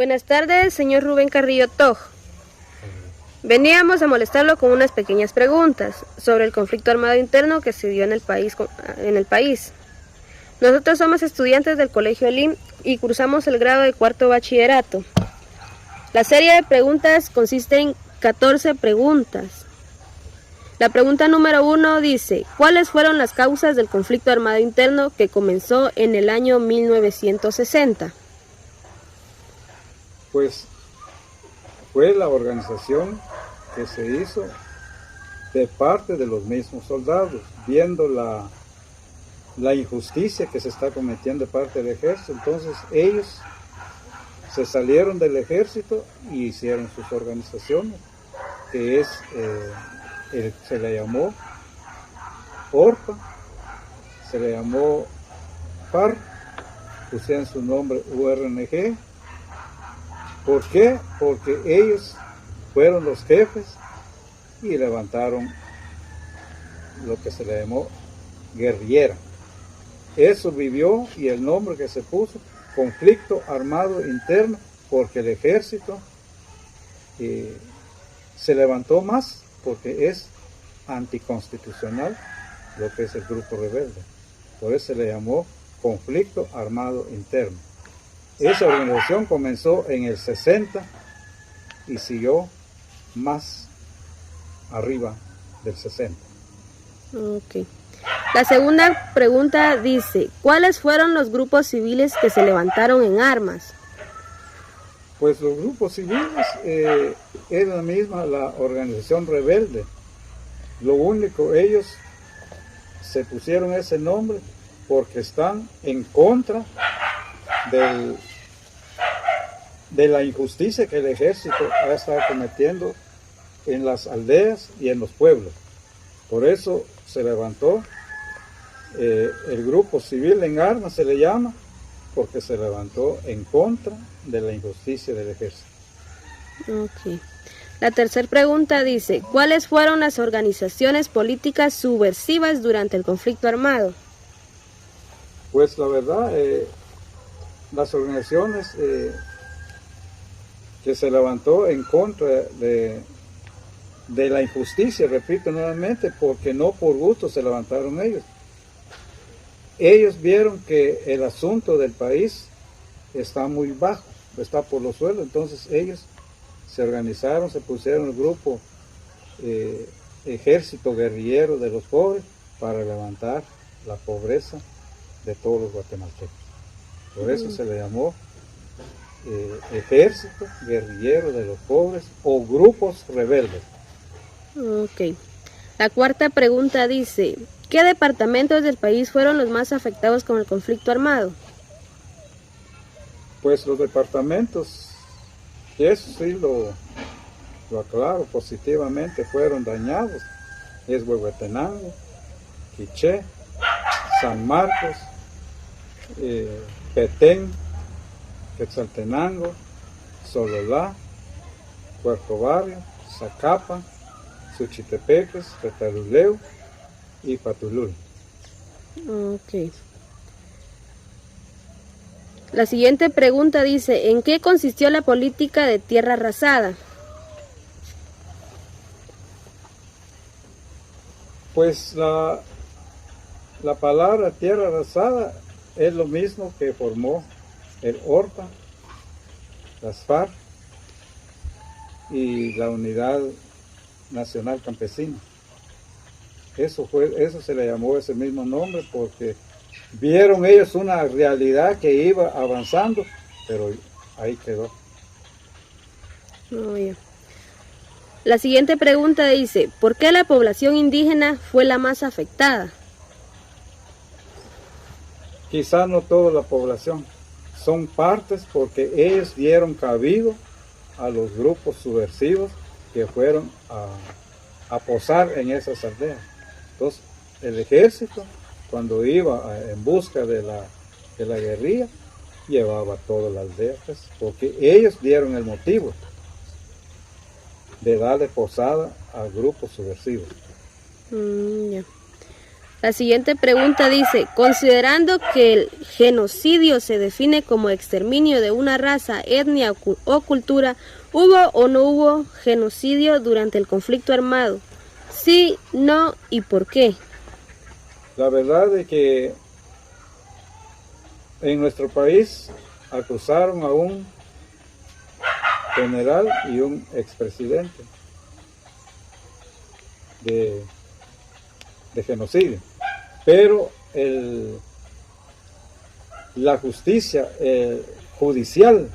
Buenas tardes, señor Rubén Carrillo Toj. Veníamos a molestarlo con unas pequeñas preguntas sobre el conflicto armado interno que se dio en el país. Nosotros somos estudiantes del Colegio Elim y cursamos el grado de cuarto bachillerato. La serie de preguntas consiste en 14 preguntas. La pregunta número 1 dice: ¿cuáles fueron las causas del conflicto armado interno que comenzó en el año 1960? Pues fue la organización que se hizo de parte de los mismos soldados, viendo la injusticia que se está cometiendo de parte del ejército. Entonces ellos se salieron del ejército y hicieron sus organizaciones, que es, se le llamó ORPA, se le llamó FARC, pusieron su nombre URNG. ¿Por qué? Porque ellos fueron los jefes y levantaron lo que se le llamó guerrillera. Eso vivió, y el nombre que se puso, conflicto armado interno, porque el ejército se levantó más, porque es anticonstitucional lo que es el grupo rebelde. Por eso se le llamó conflicto armado interno. Esa organización comenzó en el 60 y siguió más arriba del 60. Ok. La segunda pregunta dice: ¿cuáles fueron los grupos civiles que se levantaron en armas? Pues los grupos civiles es la misma, la organización rebelde. Lo único, ellos se pusieron ese nombre porque están en contra de la injusticia que el ejército ha estado cometiendo en las aldeas y en los pueblos. Por eso se levantó el grupo civil en armas, se le llama, porque se levantó en contra de la injusticia del ejército. Ok. La tercera pregunta dice: ¿cuáles fueron las organizaciones políticas subversivas durante el conflicto armado? Pues la verdad, las organizaciones que se levantó en contra de la injusticia, repito nuevamente, porque no por gusto se levantaron ellos. Ellos vieron que el asunto del país está muy bajo, está por los suelos, entonces ellos se organizaron, se pusieron el grupo Ejército Guerrillero de los Pobres para levantar la pobreza de todos los guatemaltecos. Por eso se le llamó Ejército Guerrillero de los Pobres o grupos rebeldes. Ok. La cuarta pregunta dice: ¿qué departamentos del país fueron los más afectados con el conflicto armado? Pues los departamentos, que eso sí lo aclaro positivamente, fueron dañados. Es Huehuetenango, Quiché, San Marcos, Petén, Quetzaltenango, Sololá, Puerto Barrio, Zacapa, Suchitepeques, Retaluleu y Patulul. Ok. La siguiente pregunta dice: ¿en qué consistió la política de tierra arrasada? Pues la palabra tierra arrasada es lo mismo que formó el ORPA, las FARC y la Unidad Nacional Campesina. Eso se le llamó ese mismo nombre porque vieron ellos una realidad que iba avanzando, pero ahí quedó. Oh, yeah. La siguiente pregunta dice: ¿por qué la población indígena fue la más afectada? Quizá no toda la población, son partes porque ellos dieron cabido a los grupos subversivos que fueron a posar en esas aldeas. Entonces, el ejército, cuando iba en busca de la guerrilla, llevaba toda la aldea, pues, porque ellos dieron el motivo de darle posada a grupos subversivos. Yeah. La siguiente pregunta dice, considerando que el genocidio se define como exterminio de una raza, etnia o cultura, ¿hubo o no hubo genocidio durante el conflicto armado? Sí, no y por qué. La verdad es que en nuestro país acusaron a un general y un expresidente de genocidio, pero la justicia judicial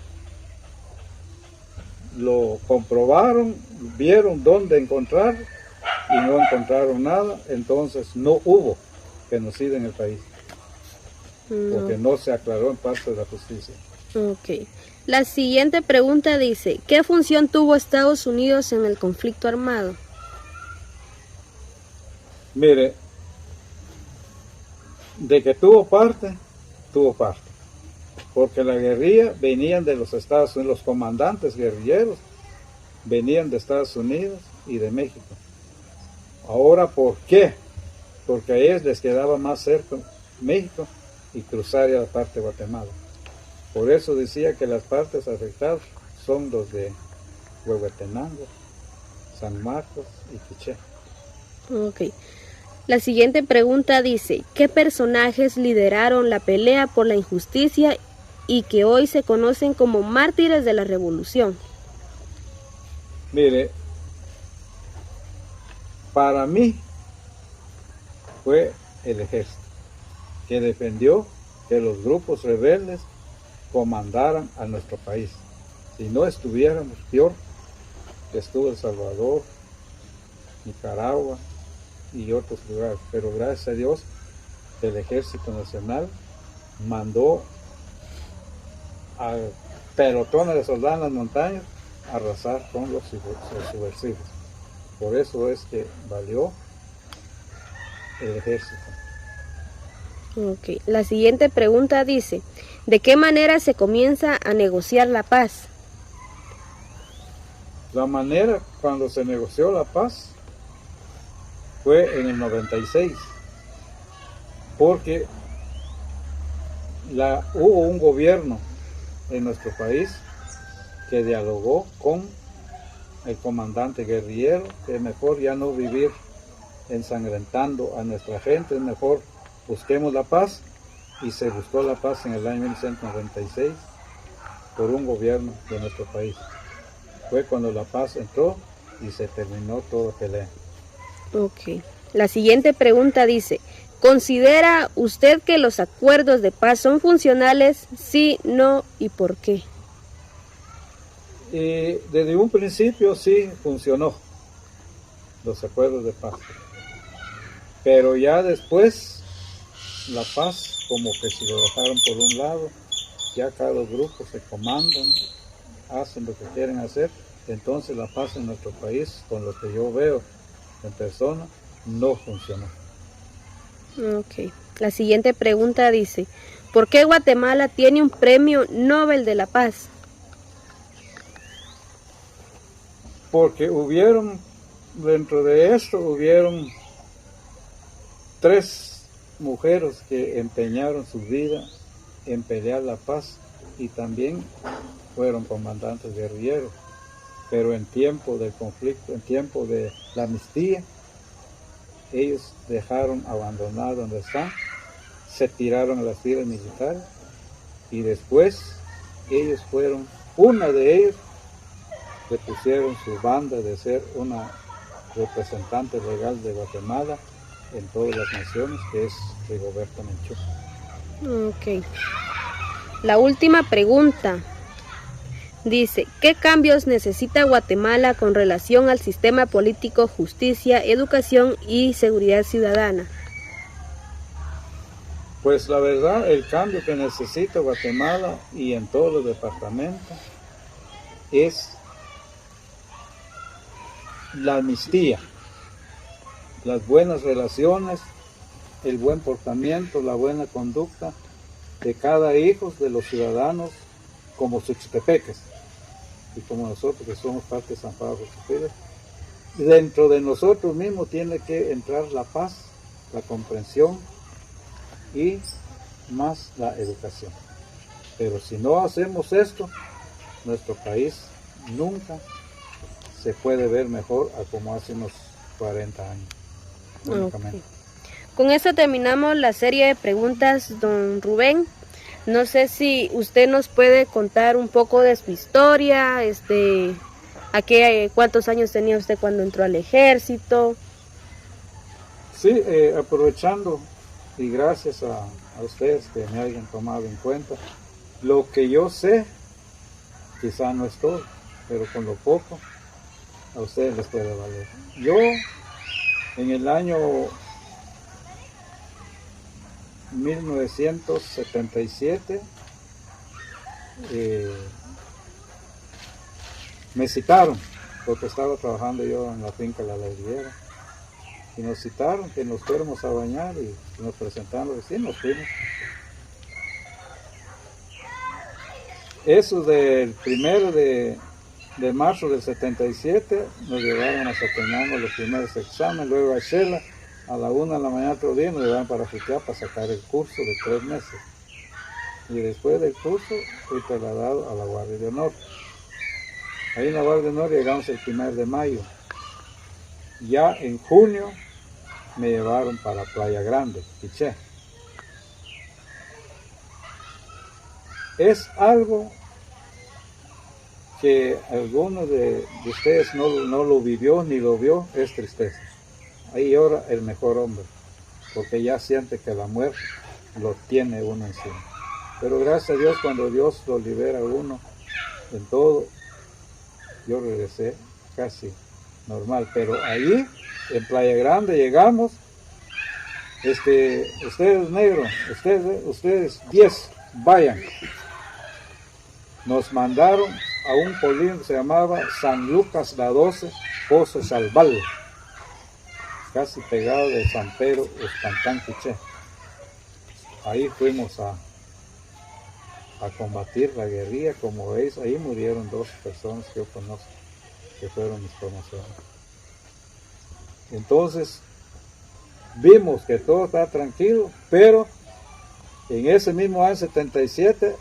lo comprobaron, vieron dónde encontrar y no encontraron nada, entonces no hubo genocidio en el país, porque no se aclaró en parte de la justicia. Ok. La siguiente pregunta dice, ¿qué función tuvo Estados Unidos en el conflicto armado? Mire, de que tuvo parte, porque la guerrilla venían de los Estados Unidos, los comandantes guerrilleros venían de Estados Unidos y de México. Ahora, ¿por qué? Porque a ellos les quedaba más cerca México y cruzar a la parte de Guatemala. Por eso decía que las partes afectadas son los de Huehuetenango, San Marcos y Quiché. Ok. La siguiente pregunta dice, ¿qué personajes lideraron la pelea por la injusticia y que hoy se conocen como mártires de la revolución? Mire, para mí fue el ejército que defendió que los grupos rebeldes comandaran a nuestro país. Si no estuviéramos peor que estuvo El Salvador, Nicaragua y otros lugares, pero gracias a Dios el Ejército Nacional mandó a pelotones de soldados en las montañas a arrasar con los subversivos. Por eso es que valió el ejército. Ok. La siguiente pregunta dice, ¿de qué manera se comienza a negociar la paz? La manera cuando se negoció la paz fue en el 96, porque hubo un gobierno en nuestro país que dialogó con el comandante guerrillero, que es mejor ya no vivir ensangrentando a nuestra gente, es mejor busquemos la paz, y se buscó la paz en el año 1996 por un gobierno de nuestro país. Fue cuando la paz entró y se terminó toda pelea. Ok. La siguiente pregunta dice, ¿considera usted que los acuerdos de paz son funcionales? Sí, no y por qué. Y desde un principio sí funcionó los acuerdos de paz, pero ya después la paz como que si lo dejaron por un lado, ya cada grupo se comandan, hacen lo que quieren hacer, entonces la paz en nuestro país, con lo que yo veo en persona, no funcionó. Ok. La siguiente pregunta dice, ¿por qué Guatemala tiene un premio Nobel de la Paz? Porque dentro de esto hubieron 3 mujeres que empeñaron su vida en pelear la paz y también fueron comandantes guerrilleros, pero en tiempo del conflicto, en tiempo de la amnistía, ellos dejaron abandonar donde están, se tiraron a las filas militares y después una de ellos le pusieron su banda de ser una representante legal de Guatemala en todas las naciones, que es Rigoberta Menchú. Ok. La última pregunta dice, ¿qué cambios necesita Guatemala con relación al sistema político, justicia, educación y seguridad ciudadana? Pues la verdad, el cambio que necesita Guatemala y en todos los departamentos es la amnistía, las buenas relaciones, el buen portamiento, la buena conducta de cada hijo de los ciudadanos como suchitepeques y como nosotros que somos parte de San Pablo Suchitepeques. Dentro de nosotros mismos tiene que entrar la paz la comprensión y más la educación. Pero si no hacemos esto, nuestro país nunca se puede ver mejor a como hace unos 40 años. Únicamente. Okay. Con esto terminamos la serie de preguntas, don Rubén. No sé si usted nos puede contar un poco de su historia, cuántos años tenía usted cuando entró al ejército. Sí, aprovechando y gracias a ustedes que me hayan tomado en cuenta, lo que yo sé, quizá no es todo, pero con lo poco a ustedes les puede valer. Yo en el año 1977 me citaron porque estaba trabajando yo en la finca La Lauriera y nos citaron que nos fuéramos a bañar y nos presentaron y nos fuimos. Eso del 1 de marzo del 77 nos llevaron a Satenango los primeros exámenes, luego a Shela a la 1 de la mañana otro día nos llevaron para Fuquiá para sacar el curso de 3 meses. Y después del curso fui trasladado a la Guardia de Honor. Ahí en la Guardia de Honor llegamos el 1 de mayo. Ya en junio me llevaron para Playa Grande, Quiché. Es algo que alguno de ustedes no lo vivió ni lo vio, es tristeza. Ahí llora el mejor hombre, porque ya siente que la muerte lo tiene uno encima. Pero gracias a Dios, cuando Dios lo libera a uno en todo, yo regresé casi normal. Pero ahí, en Playa Grande, llegamos, ustedes negros, ustedes 10, vayan. Nos mandaron a un polígono que se llamaba San Lucas La 12, Pozo Salval, casi pegado de San Pedro, Espantán, Quiché. Ahí fuimos a combatir la guerrilla, como veis, ahí murieron 2 personas que yo conozco, que fueron mis promociones. Entonces, vimos que todo estaba tranquilo, pero en ese mismo año 77,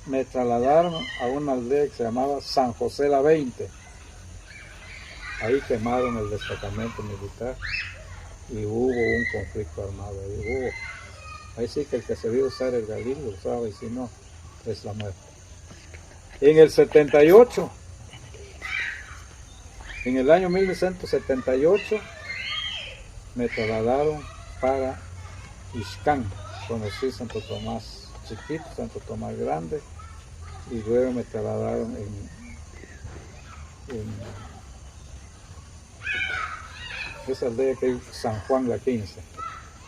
me trasladaron a una aldea que se llamaba San José la 20. Ahí quemaron el destacamento militar y hubo un conflicto armado. Ahí sí que el que se vio usar el galil lo usaba y si no, es la muerte. En el 78, en el año 1978, me trasladaron para Ixcán. Conocí Santo Tomás Chiquito, Santo Tomás Grande, y luego me trasladaron en esa aldea que es San Juan la 15.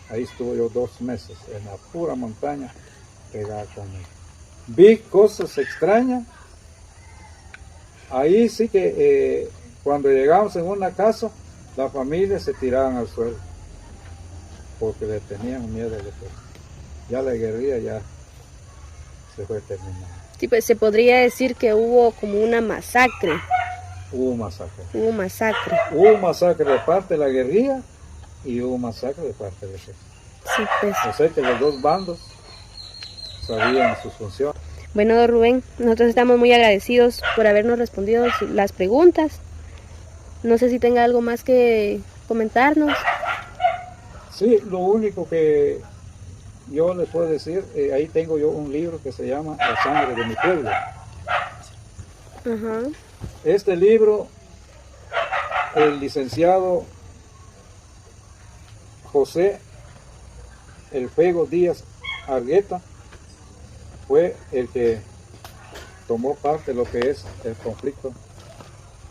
Ahí estuve yo 2 meses, en la pura montaña, pegada conmigo. Vi cosas extrañas. Ahí sí que cuando llegamos en una casa, la familia se tiraban al suelo, porque le tenían miedo de todo. Ya la guerrilla ya se fue terminando. Sí, pues se podría decir que hubo como una masacre. Hubo masacre. Hubo masacre. Hubo masacre de parte de la guerrilla y hubo masacre de parte del ejército. Sí, pues. O sea que los 2 bandos sabían sus funciones. Bueno, don Rubén, nosotros estamos muy agradecidos por habernos respondido las preguntas. No sé si tenga algo más que comentarnos. Sí, lo único que yo les puedo decir, ahí tengo yo un libro que se llama La sangre de mi pueblo. Ajá. Este libro, el licenciado José El Fuego Díaz Argueta fue el que tomó parte de lo que es el conflicto,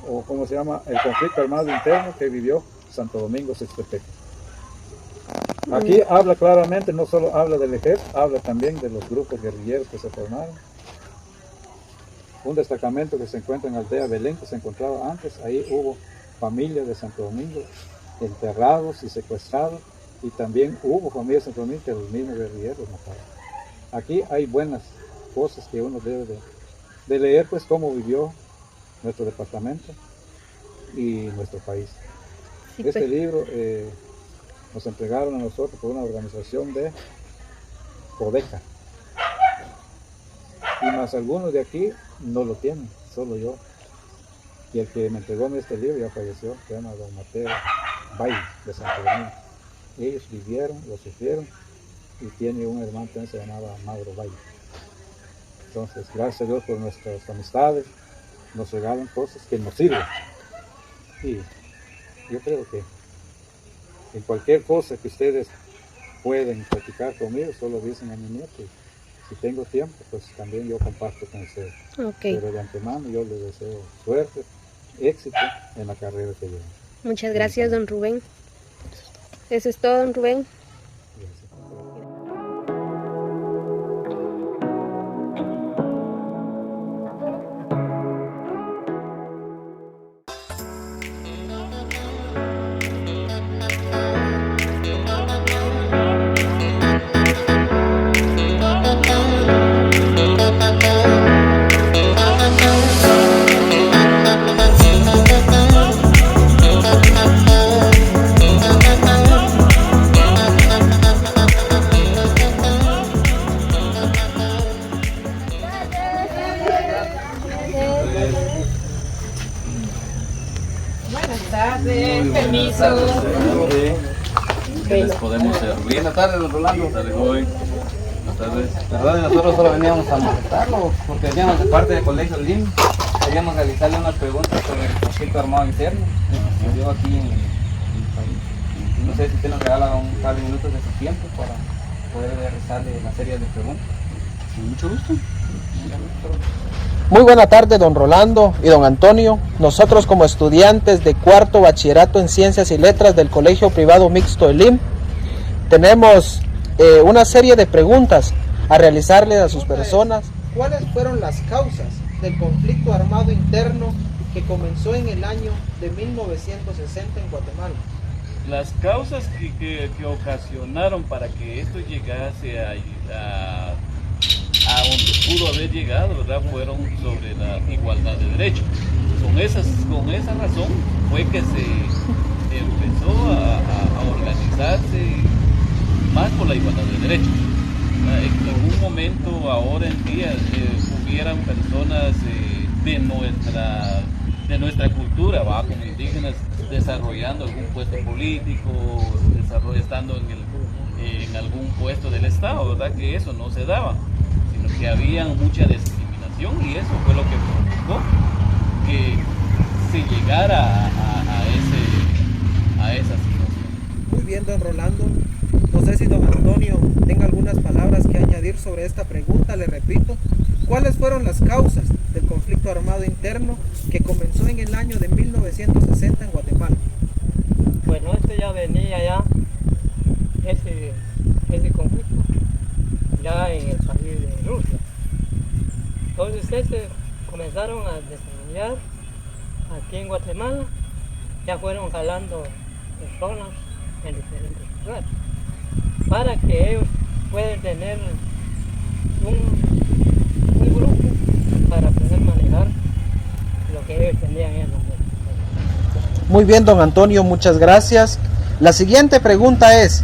o como se llama, el conflicto armado interno que vivió Santo Domingo Sextepeque. Aquí habla claramente, no solo habla del ejército, habla también de los grupos guerrilleros que se formaron. Un destacamento que se encuentra en Aldea Belén, que se encontraba antes, ahí hubo familias de Santo Domingo enterrados y secuestrados, y también hubo familias de Santo Domingo que los mismos guerrilleros mataron. Aquí hay buenas cosas que uno debe de leer, pues cómo vivió nuestro departamento y nuestro país. Sí, Este pues. libro nos entregaron a nosotros por una organización de Codeca. Y más algunos de aquí no lo tienen, solo yo. Y el que me entregó este libro ya falleció, se llama don Mateo Valle, de Santo Domingo. Ellos vivieron, lo sufrieron, y tiene un hermano que se llamaba Mauro Valle. Entonces, gracias a Dios por nuestras amistades, nos regalan cosas que nos sirven. Y yo creo que en cualquier cosa que ustedes pueden practicar conmigo, solo dicen a mi nieto. Si tengo tiempo, pues también yo comparto con ustedes. Okay. Pero de antemano yo les deseo suerte, éxito en la carrera que llevan. Muchas gracias, don Rubén. Eso es todo, don Rubén. Permiso. Les podemos servir. Buenas tardes, don Rolando. Buenas tardes, joven. Buenas tardes. La verdad, nosotros solo veníamos a molestarlo porque veníamos de parte del Colegio LIM. Queríamos realizarle unas preguntas sobre el conflicto armado interno que se dio aquí en el país. No sé si usted nos regala un par de minutos de su tiempo para poder realizarle una serie de preguntas. Con mucho gusto. Muy buena tarde, don Rolando y don Antonio. Nosotros como estudiantes de cuarto bachillerato en Ciencias y Letras del Colegio Privado Mixto ELIM tenemos una serie de preguntas a realizarles a sus personas. ¿Cuáles fueron las causas del conflicto armado interno que comenzó en el año de 1960 en Guatemala? Las causas que ocasionaron para que esto llegase a donde pudo haber llegado, ¿verdad? Fueron sobre la igualdad de derechos. Con esa razón fue que se empezó a organizarse más por la igualdad de derechos. En algún momento, ahora en día, hubieran personas de nuestra cultura, ¿va? Como indígenas, desarrollando algún puesto político, estando en algún puesto del Estado, ¿verdad? Que eso no se daba, sino que había mucha discriminación, y eso fue lo que provocó que se llegara a esa situación. Muy bien, don Rolando. No sé si don Antonio tenga algunas palabras que añadir sobre esta pregunta. Le repito, ¿cuáles fueron las causas del conflicto armado interno que comenzó en el año de 1960 en Guatemala? Bueno, esto ya venía ese conflicto ya en el país de Rusia. Entonces comenzaron a desarrollar aquí en Guatemala, ya fueron jalando personas en diferentes lugares para que ellos puedan tener un grupo para poder manejar lo que ellos tenían en los medios. Muy bien, don Antonio, muchas gracias. La siguiente pregunta es,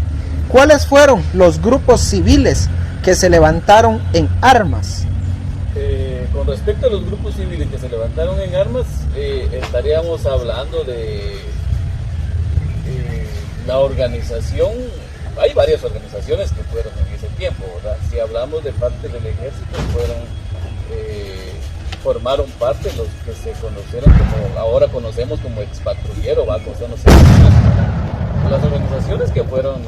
¿cuáles fueron los grupos civiles que se levantaron en armas? Con respecto a los grupos civiles que se levantaron en armas, estaríamos hablando de la organización. Hay varias organizaciones que fueron en ese tiempo, ¿verdad? Si hablamos de parte del ejército, formaron parte los que se conocieron como, ahora conocemos como expatrullero, ¿va? Las organizaciones que fueron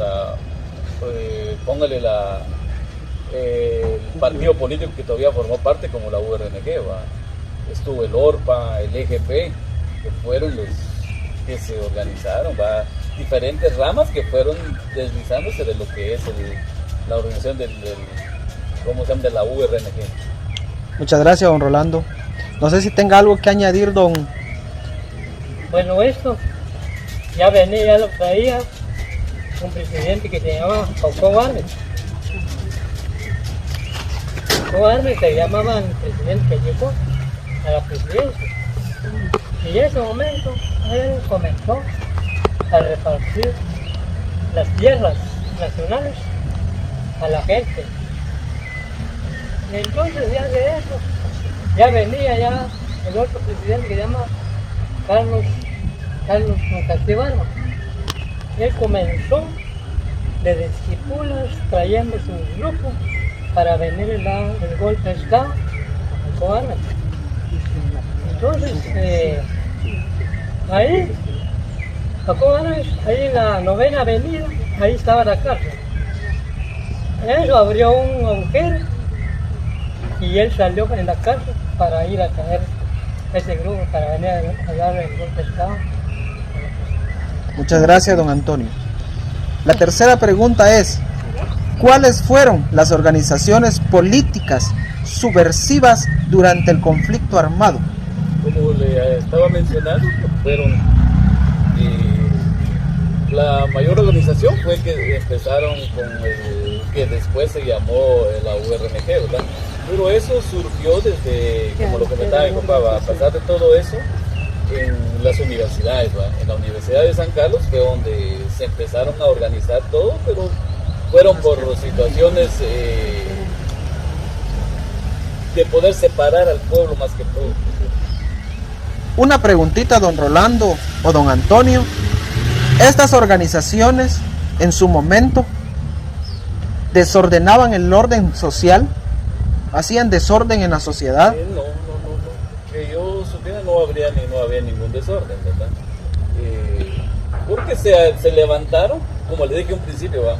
el partido político que todavía formó parte, como la URNG, ¿va? Estuvo el ORPA, el EGP, que fueron los que se organizaron, ¿va? Diferentes ramas que fueron deslizándose de lo que es la organización de la URNG. Muchas gracias, don Rolando. No sé si tenga algo que añadir, don. Bueno, esto ya venía, ya lo traía un presidente que se llamaba Jauco Barnes. Jauco Barnes se llamaba el presidente que llegó a la presidencia. Y en ese momento él comenzó a repartir las tierras nacionales a la gente. Entonces ya de eso, ya venía ya el otro presidente que se llama Carlos Castivarma. Él comenzó desde Esquipulas trayendo su grupo para venir el golpe de Estado a Cobarme. Entonces, ahí, ahí en la 9ª avenida, ahí estaba la cárcel. Eso abrió un agujero y él salió en la cárcel para ir a traer ese grupo, para venir a dar el golpe de Estado. Muchas gracias, don Antonio. La tercera pregunta es, ¿cuáles fueron las organizaciones políticas subversivas durante el conflicto armado? Como le estaba mencionando, fueron la mayor organización fue que empezaron con el que después se llamó la URNG, ¿verdad? Pero eso surgió desde, como lo comentaba mi papá, a pasar de todo eso en las universidades, ¿verdad? En la Universidad de San Carlos fue donde se empezaron a organizar todo, pero fueron por situaciones de poder separar al pueblo más que todo. Una preguntita, don Rolando o don Antonio. Estas organizaciones, en su momento, desordenaban el orden social, hacían desorden en la sociedad. No. Que yo supiera no había ningún desorden, ¿verdad? Porque se levantaron, como le dije en un principio, ¿va?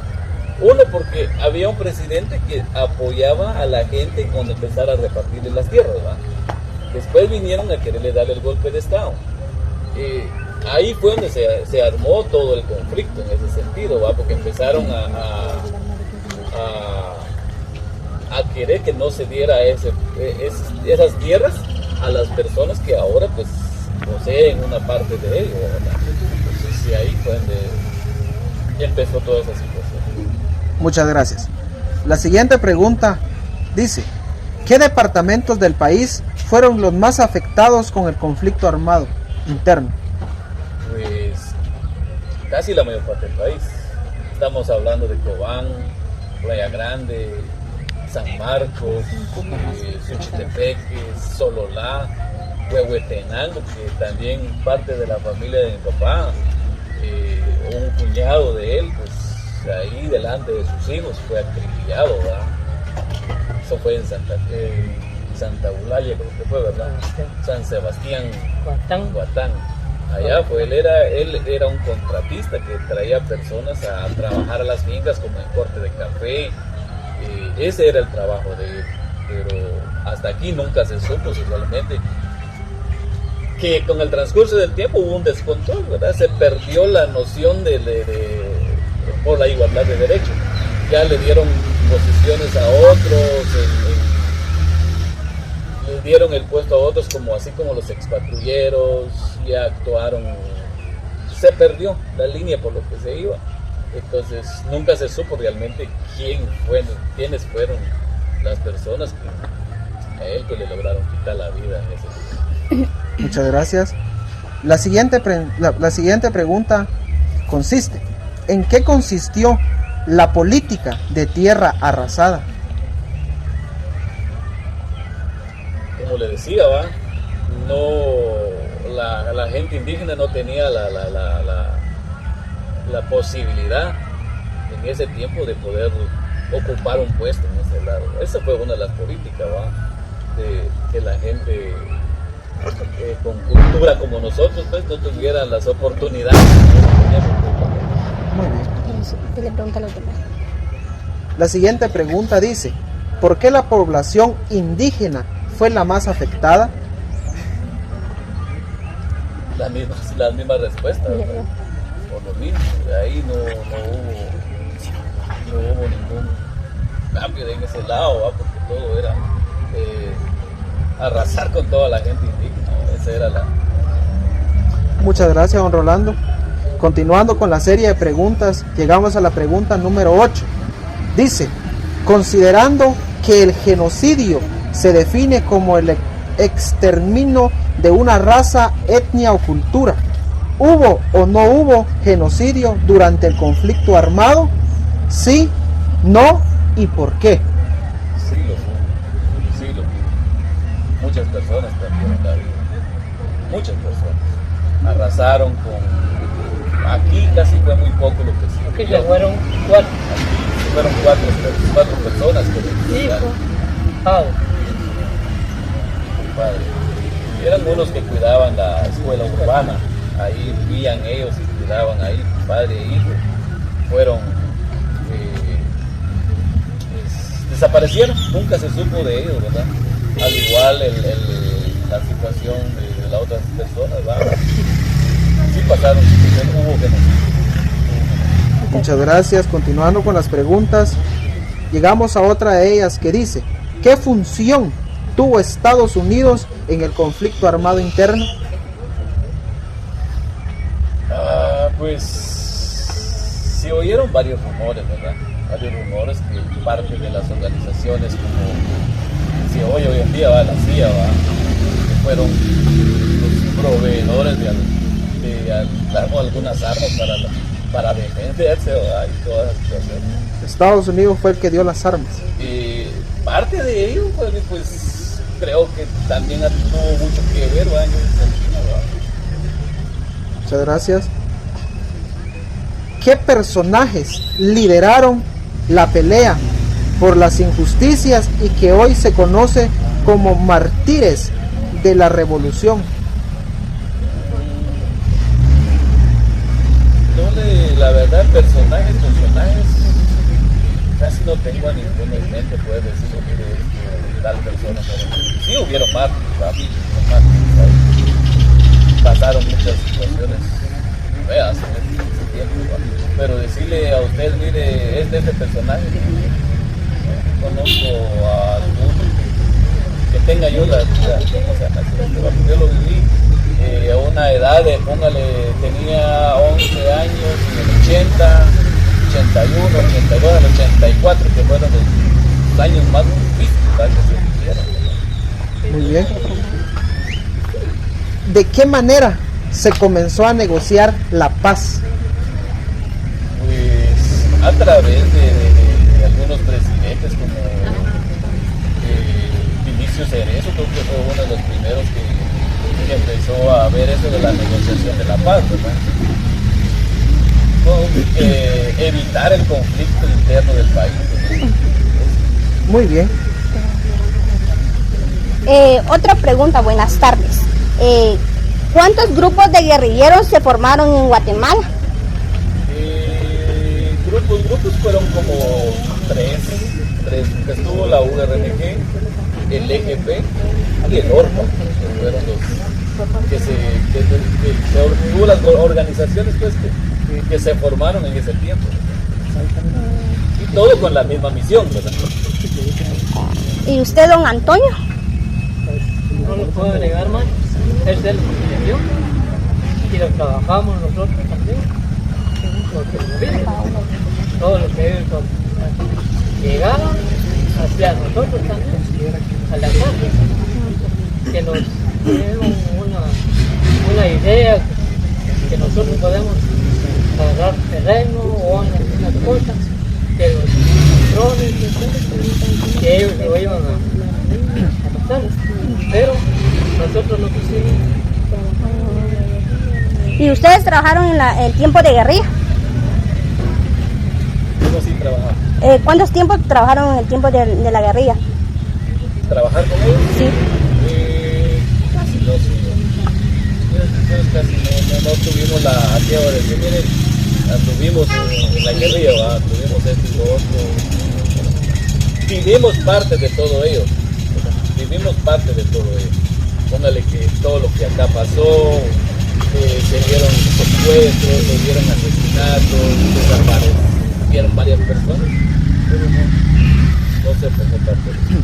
Uno, porque había un presidente que apoyaba a la gente cuando empezara a repartirle las tierras, ¿va? Después vinieron a quererle darle el golpe de Estado. Ahí fue donde se armó todo el conflicto en ese sentido, ¿va? Porque empezaron a querer que no se diera esas tierras a las personas que ahora pues poseen una parte de ello, ¿verdad? Entonces sí, ahí fue donde empezó toda esa situación. Muchas gracias. La siguiente pregunta dice, ¿qué departamentos del país fueron los más afectados con el conflicto armado interno? Pues casi la mayor parte del país. Estamos hablando de Cobán, Playa Grande, San Marcos, Suchitepeque, Sololá, Huehuetenango, que también parte de la familia de mi papá, un cuñado de él, pues ahí delante de sus hijos fue acribillado, ¿verdad? Eso fue en Santa Eulalia, creo que fue, ¿verdad? San Sebastián, Guatán. Allá fue, él era un contratista que traía personas a trabajar a las fincas como en corte de café. Ese era el trabajo de él, pero hasta aquí nunca se supo si realmente que con el transcurso del tiempo hubo un descontrol, ¿verdad? Se perdió la noción por la igualdad de derechos. Ya le dieron posiciones a otros, le dieron el puesto a otros, como así como los expatrulleros, ya actuaron, se perdió la línea por lo que se iba. Entonces nunca se supo realmente quiénes fueron las personas que a él que le lograron quitar la vida en ese lugar. Muchas gracias. La siguiente pregunta consiste, ¿en qué consistió la política de tierra arrasada? Como le decía, la gente indígena no tenía la posibilidad en ese tiempo de poder ocupar un puesto en ese lado. Esa fue una de las políticas, de que la gente con cultura como nosotros pues no tuvieran las oportunidades. Muy bien. La siguiente pregunta dice, ¿por qué la población indígena fue la más afectada? Las mismas respuestas, ¿verdad? Por lo mismo, de ahí no hubo ningún cambio en ese lado, porque todo era arrasar con toda la gente indígena. Esa era la... Muchas gracias, don Rolando. Continuando con la serie de preguntas, llegamos a la pregunta número 8. Dice, considerando que el genocidio se define como el exterminio de una raza, etnia o cultura, ¿Hubo o no hubo genocidio durante el conflicto armado? ¿Sí, no y por qué? Sí lo hubo, sí lo hubo. Muchas personas perdieron la vida, muchas personas. Arrasaron con... Aquí casi fue muy poco lo que se Aquí vio. se fueron 4 Aquí fueron cuatro personas que hijos, padres. Padre. Eran unos que cuidaban la escuela urbana, ahí vivían ellos y cuidaban ahí, padre e hijo. Fueron, desaparecieron, nunca se supo de ellos, ¿verdad? Al igual la situación de las otras personas, ¿verdad? Sí pasaron, hubo genocidio. Muchas gracias. Continuando con las preguntas, llegamos a otra de ellas que dice: ¿qué función tuvo Estados Unidos en el conflicto armado interno? Pues se oyeron varios rumores, ¿verdad? Varios rumores que parte de las organizaciones como se oye hoy en día, ¿va? La CIA, ¿va? Que fueron los proveedores de algunas armas para defenderse, ¿va? Y toda la situación. Estados Unidos fue el que dio las armas. Parte de ello, pues creo que también tuvo mucho que ver, ¿va? En ese sentido, ¿va? Muchas gracias. ¿Qué personajes lideraron la pelea por las injusticias y que hoy se conoce como mártires de la revolución? La verdad, personajes, casi no tengo a ninguno en mente, puedes decir que tal persona. Sí hubieron mártires, pasaron muchas situaciones feas en ese tiempo, ¿va? Pero decirle a usted, mire, es de este personaje, no conozco a alguno que tenga yo yo lo viví a una edad de, póngale, tenía 11 años en el 80, 81, 82, el 84, que fueron los años más difíciles que se vivieron. Muy bien. ¿De qué manera se comenzó a negociar la paz? Pues a través de algunos presidentes como Vinicio Cerezo, creo que fue uno de los primeros que empezó a ver eso de la negociación de la paz, ¿verdad? Evitar el conflicto interno del país, ¿verdad? Muy bien. Otra pregunta, buenas tardes. ¿Cuántos grupos de guerrilleros se formaron en Guatemala? Grupos fueron como tres, que estuvo la URNG, el EGP y el ORPA, que fueron los hubo las organizaciones pues, que se formaron en ese tiempo. Y todo con la misma misión, ¿verdad? ¿Y usted, don Antonio? No lo puedo negar más, es de la asociación y lo trabajamos nosotros también, porque nos viven, todo lo que ellos llegaban hacia nosotros también, a la casa, que nos dieron una idea que nosotros podemos agarrar terreno o algunas cosas, que los drones, que ellos lo iban a pasar, pero nosotros no quisimos. ¿Y ustedes trabajaron en el tiempo de guerrilla? ¿Cómo así trabajar? ¿Cuántos tiempos trabajaron en el tiempo de la guerrilla? ¿Trabajar con ellos? Sí. Casi no, no tuvimos la actividad de decir, miren, tuvimos en la guerrilla, ¿va? Tuvimos esto y lo otro. Vivimos parte de todo ello. Póngale que todo lo que acá pasó, se dieron secuestros, se dieron asesinatos, desaparecieron varias personas, pero no se formó parte de eso.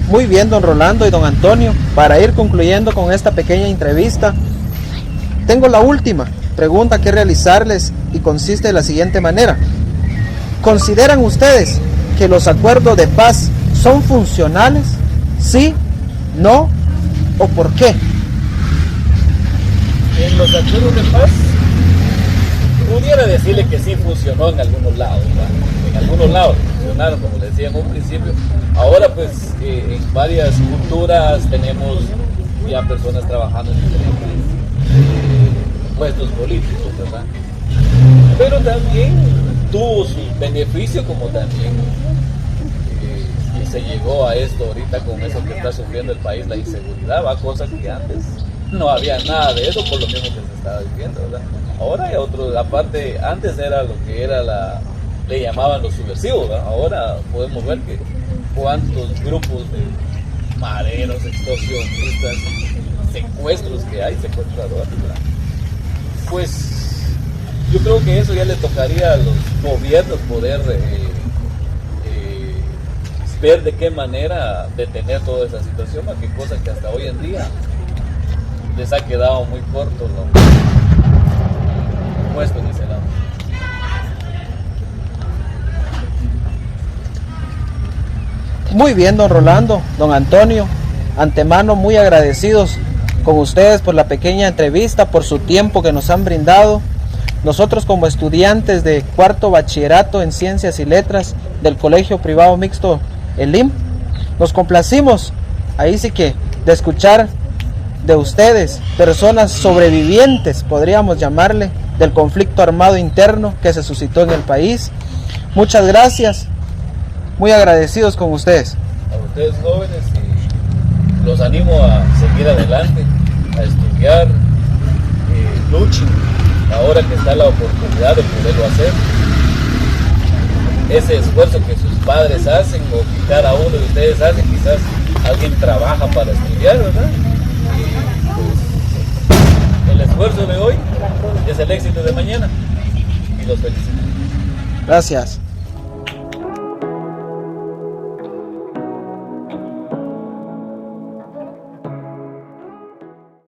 Muy bien, don Rolando y don Antonio. Para ir concluyendo con esta pequeña entrevista, tengo la última pregunta que realizarles y consiste de la siguiente manera. ¿Consideran ustedes que los acuerdos de paz son funcionales? ¿Sí? ¿No? ¿O por qué? En los acuerdos de paz, pudiera decirle que sí funcionó en algunos lados, ¿verdad? En algunos lados funcionaron, como les decía en un principio. Ahora pues en varias culturas tenemos ya personas trabajando en diferentes puestos políticos, ¿verdad? Pero también tuvo su beneficio, como también se llegó a esto ahorita con eso que está sufriendo el país, la inseguridad, va, cosas que antes no había nada de eso, por lo mismo que se estaba viviendo, ¿verdad? Ahora hay otros, aparte, antes era lo que era le llamaban los subversivos, ¿verdad? Ahora podemos ver que cuántos grupos de maderos, extorsionistas, secuestros que hay, secuestradores, ¿verdad? Pues yo creo que eso ya le tocaría a los gobiernos poder ver de qué manera detener toda esa situación, qué cosa que hasta hoy en día les ha quedado muy corto los puestos de Senado. Muy bien, don Rolando, don Antonio, antemano muy agradecidos con ustedes por la pequeña entrevista, por su tiempo que nos han brindado. Nosotros como estudiantes de cuarto bachillerato en Ciencias y Letras del Colegio Privado Mixto El LIM, nos complacimos, ahí sí que, de escuchar de ustedes, personas sobrevivientes, podríamos llamarle, del conflicto armado interno que se suscitó en el país. Muchas gracias, muy agradecidos con ustedes. A ustedes jóvenes, los animo a seguir adelante, a estudiar, luchen, ahora que está la oportunidad de poderlo hacer. Ese esfuerzo que sus padres hacen o que cada uno de ustedes hace, quizás alguien trabaja para estudiar, ¿verdad? Pues, el esfuerzo de hoy es el éxito de mañana y los felicito. Gracias.